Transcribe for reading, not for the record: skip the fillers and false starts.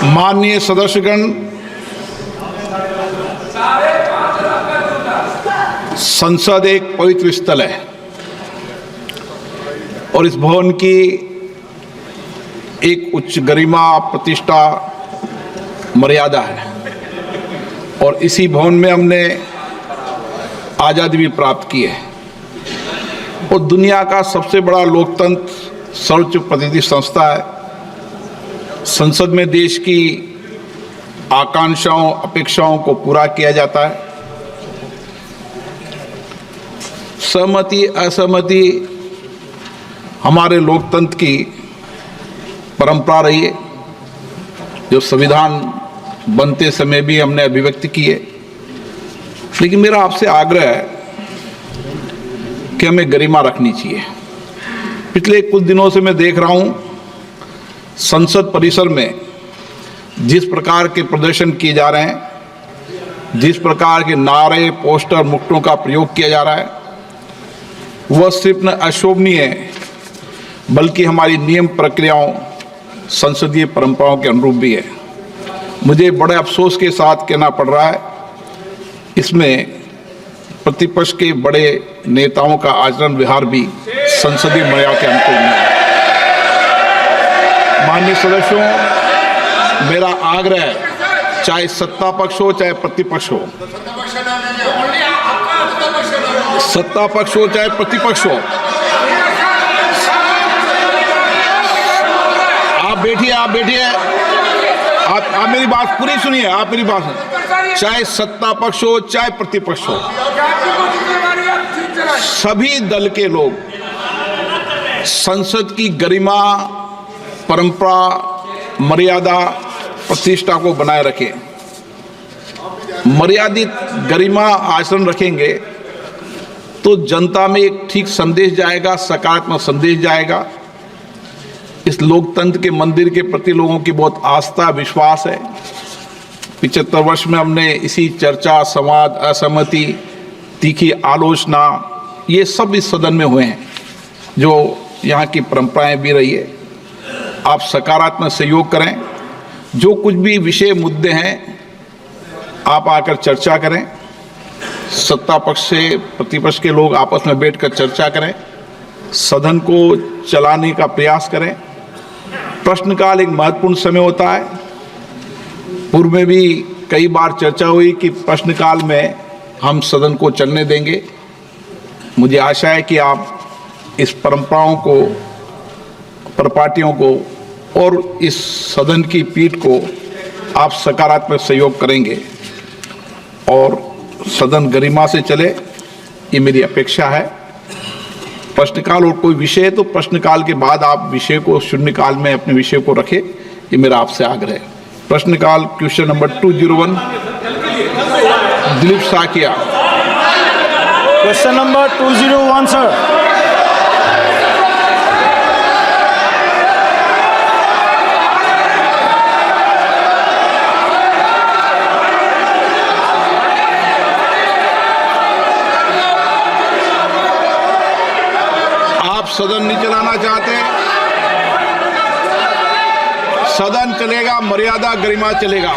माननीय सदस्यगण, संसद एक पवित्र स्थल है और इस भवन की एक उच्च गरिमा, प्रतिष्ठा, मर्यादा है और इसी भवन में हमने आज़ादी भी प्राप्त की है और दुनिया का सबसे बड़ा लोकतंत्र सर्वोच्च प्रतिनिधि संस्था है। संसद में देश की आकांक्षाओं, अपेक्षाओं को पूरा किया जाता है। सहमति असहमति हमारे लोकतंत्र की परंपरा रही है, जो संविधान बनते समय भी हमने अभिव्यक्ति की है। लेकिन मेरा आपसे आग्रह है कि हमें गरिमा रखनी चाहिए। पिछले कुछ दिनों से मैं देख रहा हूं संसद परिसर में जिस प्रकार के प्रदर्शन किए जा रहे हैं, जिस प्रकार के नारे, पोस्टर, मुक्तों का प्रयोग किया जा रहा है, वह सिर्फ न अशोभनीय है बल्कि हमारी नियम प्रक्रियाओं, संसदीय परंपराओं के अनुरूप भी है। मुझे बड़े अफसोस के साथ कहना पड़ रहा है, इसमें प्रतिपक्ष के बड़े नेताओं का आचरण व्यवहार भी संसदीय मर्यादा के अनुकूल नहीं है। माननीय सदस्यों, मेरा आग्रह है, चाहे सत्ता पक्ष हो चाहे प्रतिपक्ष हो, सत्ता पक्ष हो चाहे प्रतिपक्ष हो, आप बैठिए, आप मेरी बात पूरी सुनिए, आप मेरी बात सुनिए। चाहे सत्ता पक्ष हो चाहे प्रतिपक्ष हो, सभी दल के लोग संसद की गरिमा, परंपरा, मर्यादा, प्रतिष्ठा को बनाए रखें। मर्यादित गरिमा आचरण रखेंगे तो जनता में एक ठीक संदेश जाएगा, सकारात्मक संदेश जाएगा। इस लोकतंत्र के मंदिर के प्रति लोगों की बहुत आस्था, विश्वास है। 75 वर्ष में हमने इसी चर्चा, संवाद, असहमति, तीखी आलोचना, ये सब इस सदन में हुए हैं, जो यहाँ की परंपराएं भी रही है। आप सकारात्मक सहयोग करें, जो कुछ भी विषय मुद्दे हैं आप आकर चर्चा करें। सत्ता पक्ष से प्रतिपक्ष के लोग आपस में बैठकर चर्चा करें, सदन को चलाने का प्रयास करें। प्रश्नकाल एक महत्वपूर्ण समय होता है। पूर्व में भी कई बार चर्चा हुई कि प्रश्नकाल में हम सदन को चलने देंगे। मुझे आशा है कि आप इस परंपराओं को, परिपाटियों को और इस सदन की पीठ को आप सकारात्मक सहयोग करेंगे और सदन गरिमा से चले, ये मेरी अपेक्षा है। प्रश्नकाल और कोई विषय है तो प्रश्नकाल के बाद आप विषय को शून्यकाल में अपने विषय को रखें, ये मेरा आपसे आग्रह है। प्रश्नकाल question number 201, Dilip Saikia. Question number 201 sir. सदन नहीं चलाना चाहते, सदन चलेगा, मर्यादा, गरिमा चलेगा।